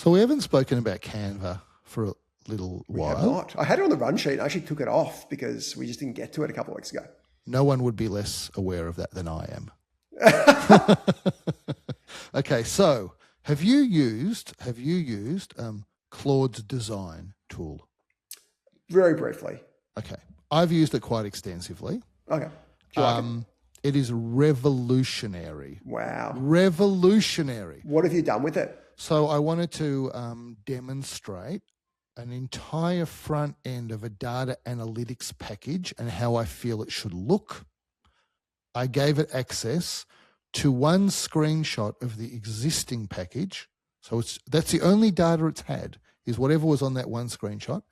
So we haven't spoken about Canva for a little We have while. not. I had it on the run sheet. I actually took it off because we just didn't get to it a couple of weeks ago. No one would be less aware of that than I am. Okay, so have you used Claude's design tool? Very briefly. Okay, I've used it quite extensively. Okay. Do you like it? It is revolutionary. Wow. Revolutionary. What have you done with it? So I wanted to demonstrate an entire front end of a data analytics package and how I feel it should look. I gave it access to one screenshot of the existing package. So that's the only data it's had, is whatever was on that one screenshot.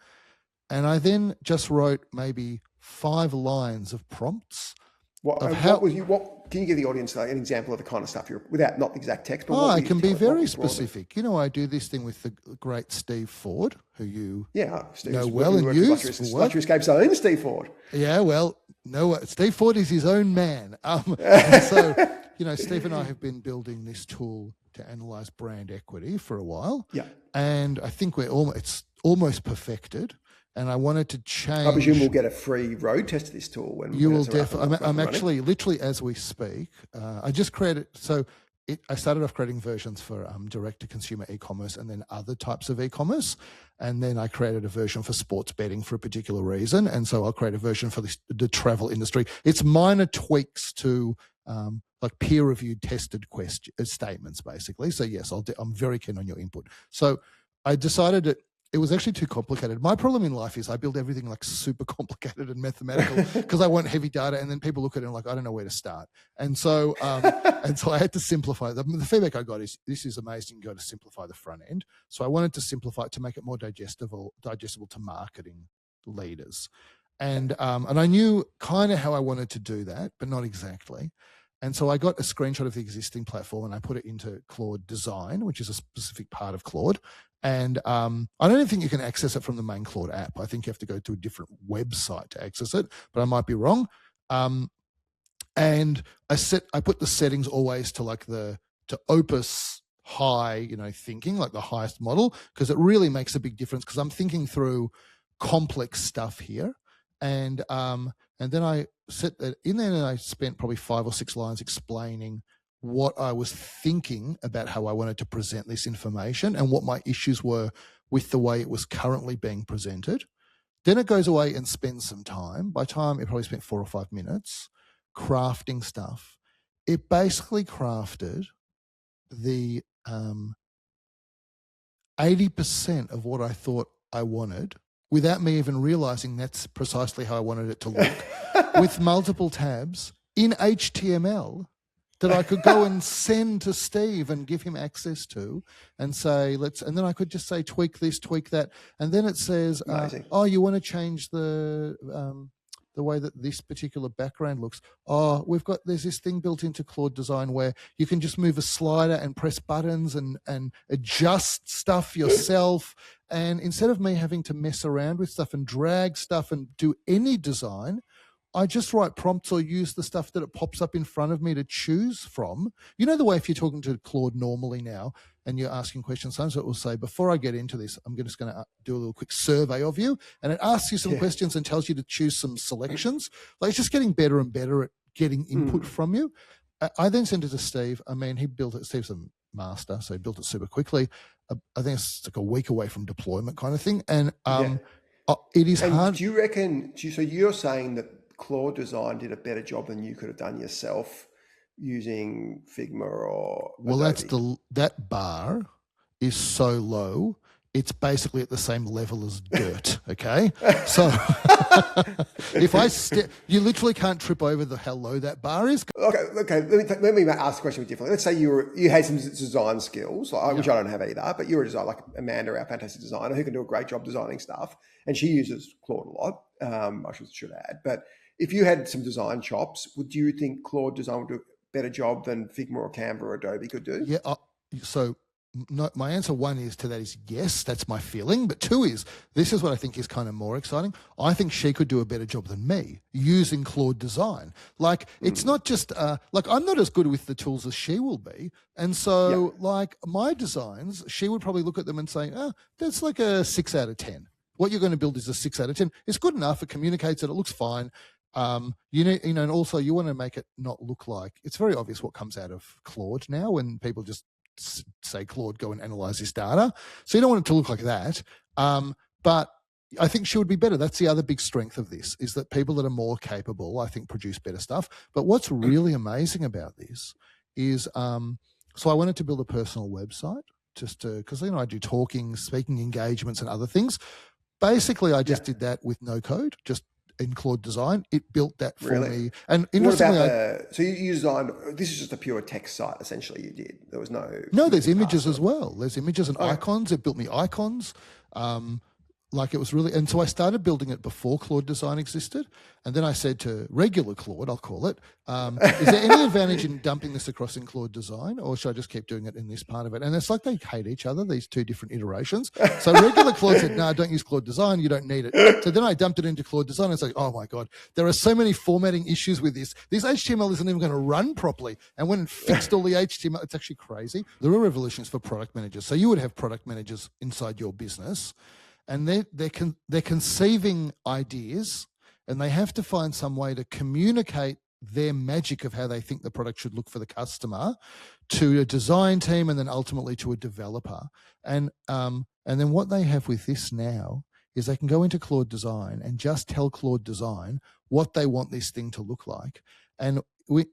And I then just wrote maybe 5 lines of prompts. Can you give the audience an example of the kind of stuff without not the exact text? But I can be very specific. You know, I do this thing with the great Steve Ford, who you know well and use. Luxury Escape's own Steve Ford. Yeah, well, no, Steve Ford is his own man. So, you know, Steve and I have been building this tool to analyze brand equity for a while. Yeah. And I think it's almost perfected. And I wanted to change. I presume we'll get a free road test of this tool when you will definitely. I'm actually literally as we speak. I just created. So I started off creating versions for direct to consumer e-commerce and then other types of e-commerce, and then I created a version for sports betting for a particular reason. And so I'll create a version for the travel industry. It's minor tweaks to like peer-reviewed, tested statements, basically. So yes, I'm very keen on your input. So I decided that it was actually too complicated. My problem in life is I build everything like super complicated and mathematical because I want heavy data, and then people look at it and like, I don't know where to start. And so I had to simplify. The feedback I got is, this is amazing. You got to simplify the front end. So I wanted to simplify it to make it more digestible to marketing leaders. And I knew kind of how I wanted to do that, but not exactly. And so I got a screenshot of the existing platform and I put it into Claude Design, which is a specific part of Claude. And I don't even think you can access it from the main Claude app. I think you have to go to a different website to access it, but I might be wrong. And I put the settings always to like to Opus high, thinking like the highest model, because it really makes a big difference because I'm thinking through complex stuff here. And then I set that in there and I spent probably 5 or 6 lines explaining what I was thinking about how I wanted to present this information and what my issues were with the way it was currently being presented. Then it goes away and spends some time. By time, it probably spent 4 or 5 minutes crafting stuff. It basically crafted the 80% of what I thought I wanted without me even realizing that's precisely how I wanted it to look, with multiple tabs in HTML that I could go and send to Steve and give him access to and say, and then I could just say, tweak this, tweak that. And then it says, you want to change the way that this particular background looks. There's this thing built into Claude Design where you can just move a slider and press buttons and adjust stuff yourself. And instead of me having to mess around with stuff and drag stuff and do any design, I just write prompts or use the stuff that it pops up in front of me to choose from. You know the way if you're talking to Claude normally now and you're asking questions, sometimes it will say, before I get into this, I'm just going to do a little quick survey of you. And it asks you some questions and tells you to choose some selections. Like, it's just getting better and better at getting input from you. I then sent it to Steve. I mean, he built it. Steve's a master, so he built it super quickly. I think it's like a week away from deployment kind of thing. And it is hard. Do you reckon, so you're saying that Claude Design did a better job than you could have done yourself using Figma or Adobe? That bar is so low, it's basically at the same level as dirt, okay? So if you literally can't trip over how low that bar is. Okay. Let me ask the question differently. Let's say you had some design skills, which I don't have either, but you're a designer, like Amanda, our fantastic designer, who can do a great job designing stuff, and she uses Claude a lot. I should add, but if you had some design chops, would you think Claude Design would do a better job than Figma or Canva or Adobe could do? Yeah. So no, my answer one is to that is yes, that's my feeling. But two is, this is what I think is kind of more exciting. I think she could do a better job than me using Claude Design. Like, it's not just, like, I'm not as good with the tools as she will be. And so, like, my designs, she would probably look at them and say, oh, that's like a 6 out of 10. What you're going to build is a 6 out of 10. It's good enough. It communicates it. It looks fine. You know, and also you want to make it not look like, it's very obvious what comes out of Claude now when people just say, Claude, go and analyze this data. So you don't want it to look like that. But I think she would be better. That's the other big strength of this, is that people that are more capable, I think, produce better stuff. But what's really amazing about this is, so I wanted to build a personal website just to, because, you know, I do talking, speaking engagements and other things. Basically, I just did that with no code, just in Claude Design. It built that for me. And interestingly, so you designed, this is just a pure text site, essentially, you did. There was no... No, there's images as well. There's images and icons. It built me icons. Like, it was really... And so I started building it before Claude Design existed. And then I said to regular Claude, I'll call it, is there any advantage in dumping this across in Claude Design, or should I just keep doing it in this part of it? And it's like they hate each other, these two different iterations. So regular Claude said, no, don't use Claude Design. You don't need it. So then I dumped it into Claude Design. And it's like, oh my God, there are so many formatting issues with this. This HTML isn't even going to run properly. And when it fixed all the HTML, it's actually crazy. The real revolution is for product managers. So you would have product managers inside your business, and they're conceiving ideas, and they have to find some way to communicate their magic of how they think the product should look for the customer to a design team, and then ultimately to a developer. And then what they have with this now is they can go into Claude Design and just tell Claude Design what they want this thing to look like. And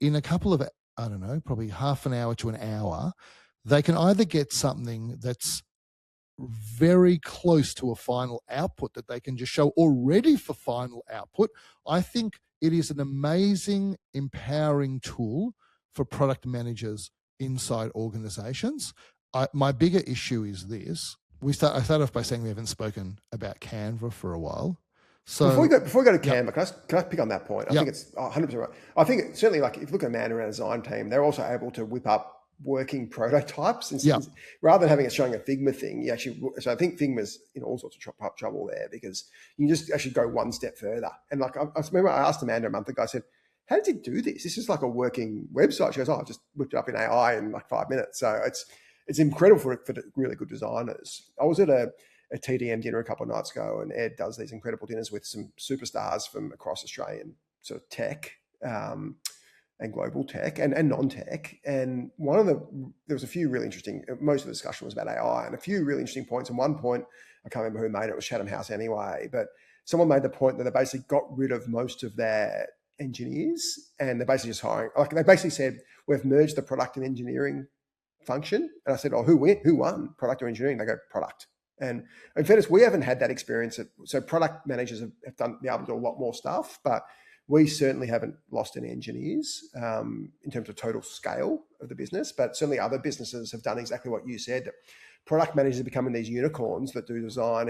in a couple of, I don't know, probably half an hour to an hour, they can either get something that's very close to a final output that they can just show already for final output. I think it is an amazing, empowering tool for product managers inside organizations. My bigger issue is this. I start off by saying we haven't spoken about Canva for a while. So before we go to Canva, can I pick on that point? I think it's 100% right. I think certainly, like, if you look at a man around a design team, they're also able to whip up working prototypes, and rather than having it showing a Figma thing, you actually. So I think Figma's in all sorts of trouble there, because you can just actually go one step further. And like, I remember I asked Amanda a month ago, I said, "How did you do this? This is like a working website." She goes, "Oh, I just whipped it up in AI in like 5 minutes." So it's incredible for really good designers. I was at a TDM dinner a couple of nights ago, and Ed does these incredible dinners with some superstars from across Australian sort of tech. And global tech and non-tech. And there was a few really interesting, most of the discussion was about AI, and a few really interesting points. And one point, I can't remember who made it, it was Chatham House anyway, but someone made the point that they basically got rid of most of their engineers, and they're basically just hiring, like they basically said, we've merged the product and engineering function. And I said, oh, who won, product or engineering? They go, product. And in fairness, we haven't had that experience. So product managers have been able to do a lot more stuff, but we certainly haven't lost any engineers in terms of total scale of the business, but certainly other businesses have done exactly what you said. Product managers are becoming these unicorns that do design,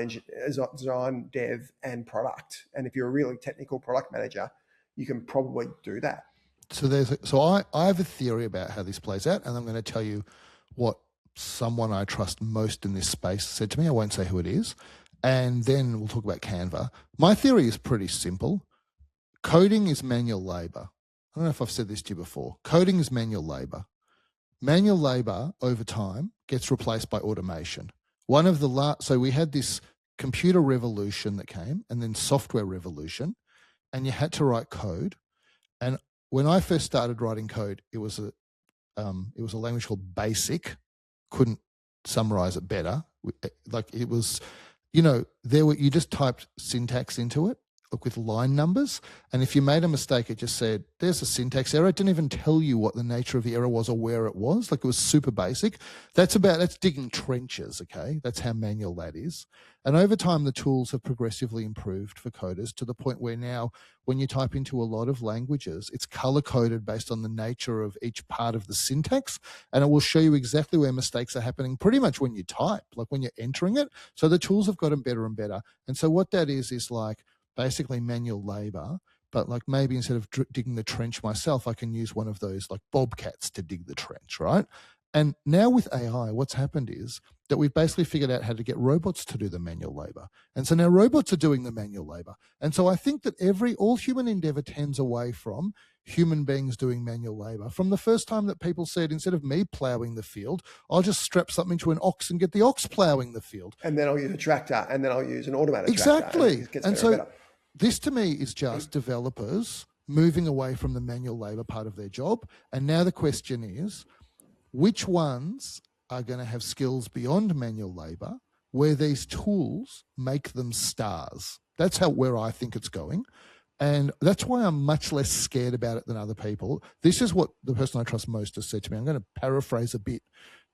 dev, and product. And if you're a really technical product manager, you can probably do that. So I have a theory about how this plays out, and I'm going to tell you what someone I trust most in this space said to me. I won't say who it is, and then we'll talk about Canva. My theory is pretty simple. Coding is manual labor. I don't know if I've said this to you before. Coding is manual labor. Manual labor over time gets replaced by automation. So we had this computer revolution that came, and then software revolution, and you had to write code. And when I first started writing code, it was a language called BASIC. Couldn't summarize it better. Like, it was, you just typed syntax into it, look, with line numbers, and if you made a mistake, it just said, there's a syntax error. It didn't even tell you what the nature of the error was or where it was. Like, it was super basic. That's digging trenches, okay? That's how manual that is. And over time, the tools have progressively improved for coders to the point where now, when you type into a lot of languages, it's color-coded based on the nature of each part of the syntax, and it will show you exactly where mistakes are happening pretty much when you type, like when you're entering it. So the tools have gotten better and better. And so what that is like, basically manual labor, but like maybe instead of digging the trench myself, I can use one of those like bobcats to dig the trench, right? And now with AI, what's happened is that we've basically figured out how to get robots to do the manual labor. And so now robots are doing the manual labor. And so I think that all human endeavor tends away from human beings doing manual labor. From the first time that people said, instead of me plowing the field, I'll just strap something to an ox and get the ox plowing the field. And then I'll use a tractor, and then I'll use an automated exactly. tractor. And so this to me is just developers moving away from the manual labor part of their job. And now the question is, which ones are going to have skills beyond manual labor where these tools make them stars? That's where I think it's going. And that's why I'm much less scared about it than other people. This is what the person I trust most has said to me. I'm going to paraphrase a bit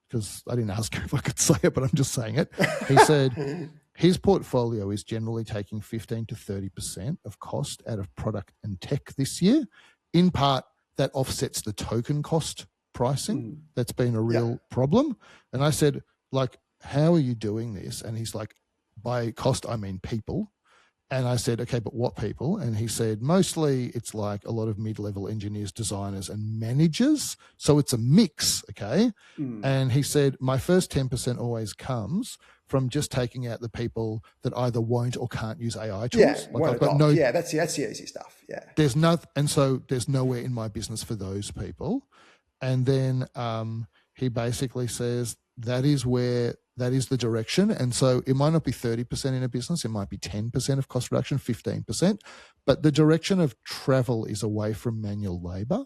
because I didn't ask him if I could say it, but I'm just saying it. He said his portfolio is generally taking 15 to 30% of cost out of product and tech this year. In part, that offsets the token cost pricing. That's been a real problem. And I said, like, how are you doing this? And he's like, by cost, I mean people. And I said, okay, but what people? And he said, mostly it's like a lot of mid-level engineers, designers, and managers. So it's a mix, okay? And he said, my first 10% always comes from just taking out the people that either won't or can't use AI tools. Yeah, like I've got no, that's the easy stuff. Yeah. There's nothing, and so there's nowhere in my business for those people. And then he basically says that is the direction. And so it might not be 30% in a business. It might be 10% of cost reduction, 15%. But the direction of travel is away from manual labor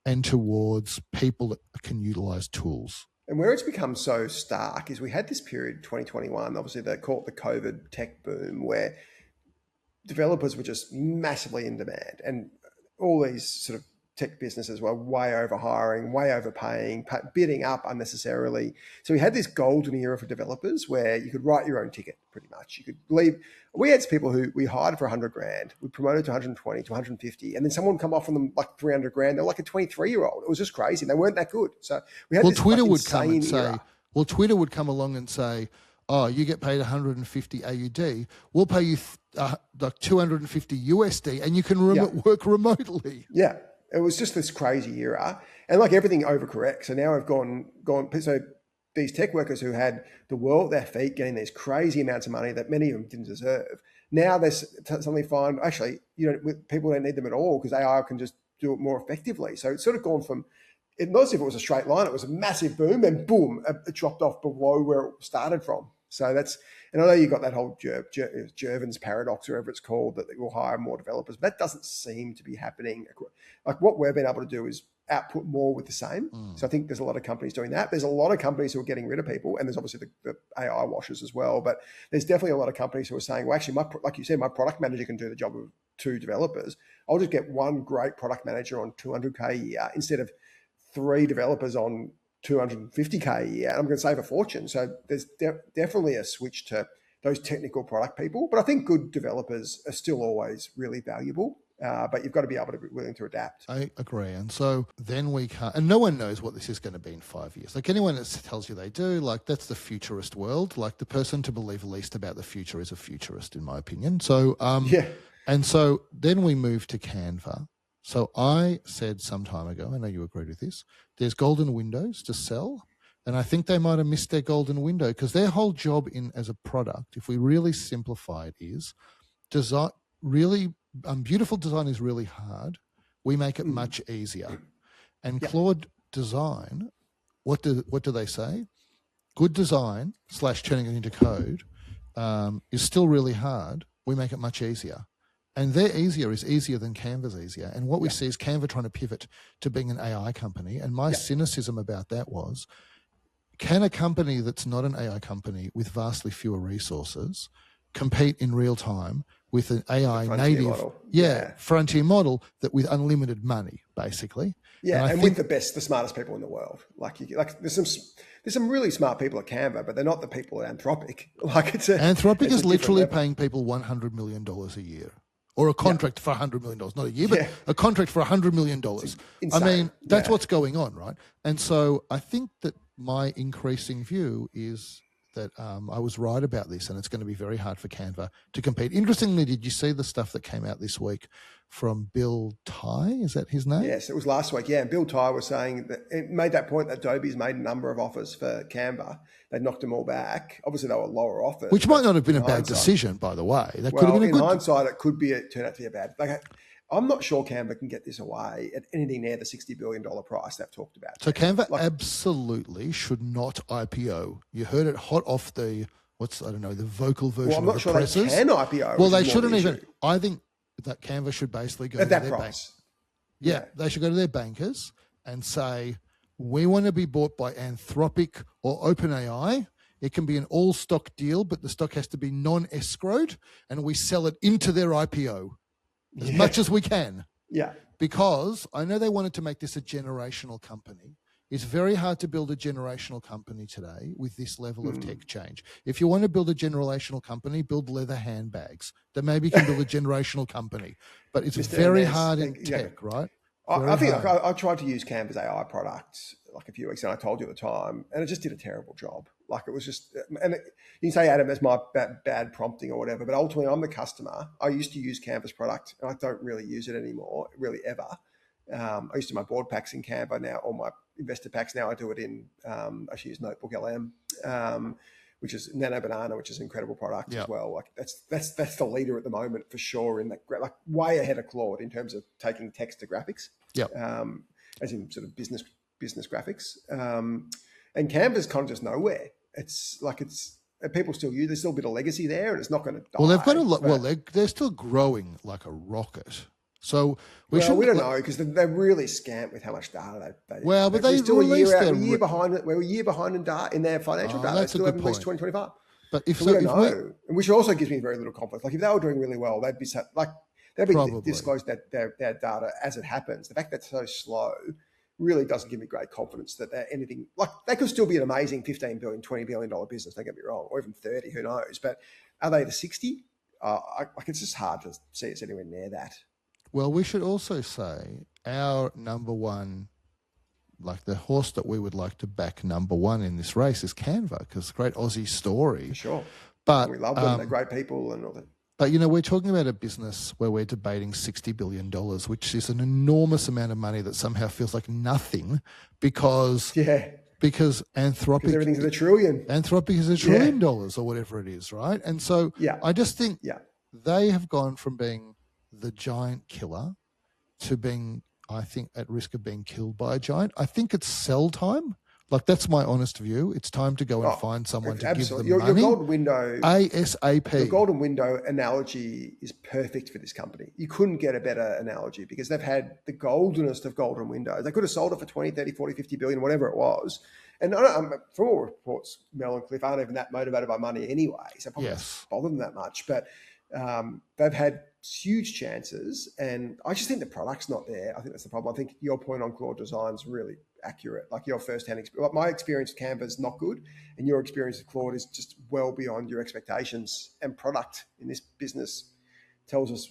and towards people that can utilize tools. And where it's become so stark is we had this period, 2021, obviously they call it the COVID tech boom, where developers were just massively in demand. And all these sort of tech businesses were way over hiring, way overpaying, bidding up unnecessarily. So we had this golden era for developers where you could write your own ticket pretty much. You could leave. We had people who we hired for 100 grand, we promoted to 120, to 150, and then someone would come off from them like 300 grand. They're like a 23-year-old. It was just crazy. They weren't that good. So we had Twitter would come and say, Twitter would come along and say, oh, you get paid 150 AUD. We'll pay you like 250 USD and you can work remotely. Yeah. It was just this crazy era, and like everything overcorrects. So now I've gone. So these tech workers who had the world at their feet, getting these crazy amounts of money that many of them didn't deserve. Now they suddenly find actually, people don't need them at all because AI can just do it more effectively. So it's sort of gone from. It not as if it was a straight line. It was a massive boom, and boom, it dropped off below where it started from. So that's, and I know you got that whole Jervin's paradox, or whatever it's called, that will hire more developers. But that doesn't seem to be happening. Like what we've been able to do is output more with the same. So I think there's a lot of companies doing that. There's a lot of companies who are getting rid of people, and there's obviously the AI washers as well. But there's definitely a lot of companies who are saying, well, actually, like you said, my product manager can do the job of 2 developers. I'll just get one great product manager on 200K a year instead of 3 developers on 250K a year, and I'm going to save a fortune. So there's definitely a switch to those technical product people. But I think good developers are still always really valuable. But you've got to be able to be willing to adapt. I agree. And so then we can't, and no one knows what this is going to be in 5 years. Like anyone that tells you they do, like that's the futurist world. Like the person to believe least about the future is a futurist, in my opinion. So, and so then we move to Canva. So I said some time ago, I know you agreed with this, there's golden windows to sell. And I think they might have missed their golden window because their whole job as a product, if we really simplify it, is design. Really, beautiful design is really hard. We make it much easier. And Claude design, what do they say? Good design / turning it into code is still really hard. We make it much easier. And their easier is easier than Canva's easier. And what we see is Canva trying to pivot to being an AI company. And my cynicism about that was, can a company that's not an AI company with vastly fewer resources compete in real time with an AI native model. Frontier model that with unlimited money, basically? Yeah, and with the smartest people in the world. Like there's some really smart people at Canva, but they're not the people at Anthropic. Anthropic is literally paying people $100 million a year. Or a contract for $100 million, not a year, but a contract for $100 million. I mean, that's what's going on, right? And so I think that my increasing view is that I was right about this, and it's going to be very hard for Canva to compete. Interestingly, did you see the stuff that came out this week from Bill Tai? Is that his name? Yes, it was last week. Yeah, and Bill Tai was saying that it made that point that Adobe's made a number of offers for Canva. They knocked them all back. Obviously, they were lower offers, which might not have been a bad decision, by the way. That could have been a in good. hindsight, it could be turn out to be a bad. I'm not sure Canva can get this away at anything near the $60 billion price they've talked about. So Canva absolutely should not IPO. You heard it hot off the the vocal version well, I'm not of the sure presses. they can IPO. Well, they shouldn't even. I think that Canva should basically go at to that their price. Yeah, they should go to their bankers and say, we want to be bought by Anthropic or OpenAI. It can be an all-stock deal, but the stock has to be non-escrowed, and we sell it into their IPO as much as we can. Yeah. Because I know they wanted to make this a generational company. It's very hard to build a generational company today with this level of tech change. If you want to build a generational company, build leather handbags. Then maybe you can build a generational company. But it's very hard in tech, right? I think I tried to use Canva's AI product like a few weeks ago, and I told you at the time, and it just did a terrible job. Like it was just, and you can say, Adam, that's my bad prompting or whatever, but ultimately I'm the customer. I used to use Canva's product, and I don't really use it anymore, really ever. I used to do my board packs in Canva now, or my investor packs now. I do it in, I actually use Notebook LM, which is Nano Banana, which is an incredible product as well. Like that's the leader at the moment for sure in that, like way ahead of Claude in terms of taking text to graphics. As in sort of business graphics. And Canva's kind of just nowhere. It's like people still use. There's still a bit of legacy there, and it's not going to die. Well, they've got a lot. Well, they're still growing like a rocket. So we don't know because they're really scant with how much data they. Well, but they're still a year behind. We're a year behind in their financial data. That's they still a good haven't reached point. 2025. But if we don't know, which also gives me very little confidence. Like if they were doing really well, they'd be disclosed their data as it happens. The fact that it's so slow really doesn't give me great confidence that they're anything like they could still be an amazing $15 billion, $20 billion business. Don't get me wrong, or even 30, who knows? But are they the 60? It's just hard to see us anywhere near that. Well, we should also say our number one, like the horse that we would like to back number one in this race is Canva, because it's a great Aussie story. For sure. But we love them. They're great people and all that. But, we're talking about a business where we're debating $60 billion, which is an enormous amount of money that somehow feels like nothing because Anthropic... everything's a trillion. Anthropic is $1 trillion or whatever it is, right? And so I just think they have gone from being the giant killer to being, I think, at risk of being killed by a giant. I think it's sell time. Like, that's my honest view. It's time to go and find someone to give them money. Your golden window... ASAP. The golden window analogy is perfect for this company. You couldn't get a better analogy because they've had the goldenest of golden windows. They could have sold it for 20, 30, 40, 50 billion, whatever it was. And from all reports, Mel and Cliff aren't even that motivated by money anyway. So probably doesn't bother them that much. But they've had huge chances. And I just think the product's not there. I think that's the problem. I think your point on Claude Design's really accurate. Like your first-hand experience, like my experience with Canva is not good, and your experience with Claude is just well beyond your expectations. And product in this business tells us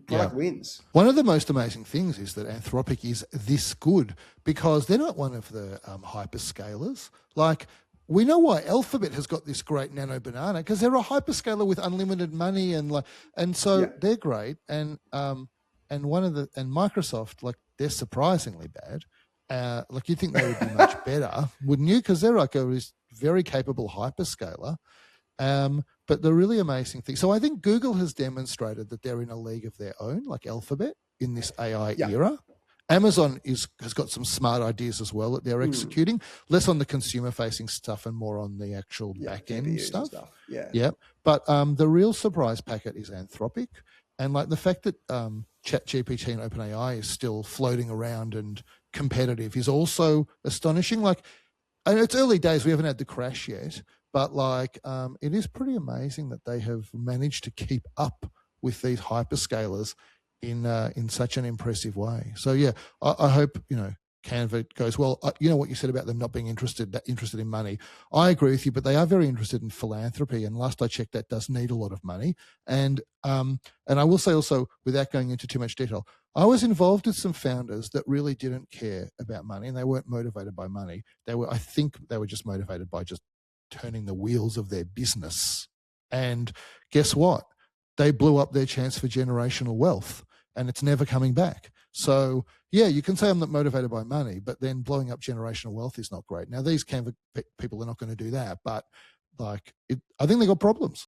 product wins. One of the most amazing things is that Anthropic is this good because they're not one of the hyperscalers. Like, we know why Alphabet has got this great Nano Banana because they're a hyperscaler with unlimited money and so they're great. And Microsoft, like, they're surprisingly bad. Like, you'd think they would be much better, wouldn't you? Because they're like a very capable hyperscaler. But the really amazing thing, so I think Google has demonstrated that they're in a league of their own, like Alphabet, in this AI era. Amazon has got some smart ideas as well that they're executing, less on the consumer-facing stuff and more on the actual back-end stuff. But the real surprise packet is Anthropic. And like the fact that ChatGPT and OpenAI is still floating around and competitive is also astonishing. Like, and it's early days, we haven't had the crash yet, but like it is pretty amazing that they have managed to keep up with these hyperscalers in such an impressive way. So I hope Canva goes well. You know what you said about them not being interested in money. I agree with you, but they are very interested in philanthropy. And last I checked, that does need a lot of money. And I will say also, without going into too much detail, I was involved with some founders that really didn't care about money, and they weren't motivated by money. I think they were just motivated by just turning the wheels of their business. And guess what? They blew up their chance for generational wealth, and it's never coming back. So, yeah, you can say I'm not motivated by money, but then blowing up generational wealth is not great. Now, these Canva people are not going to do that, but I think they got problems.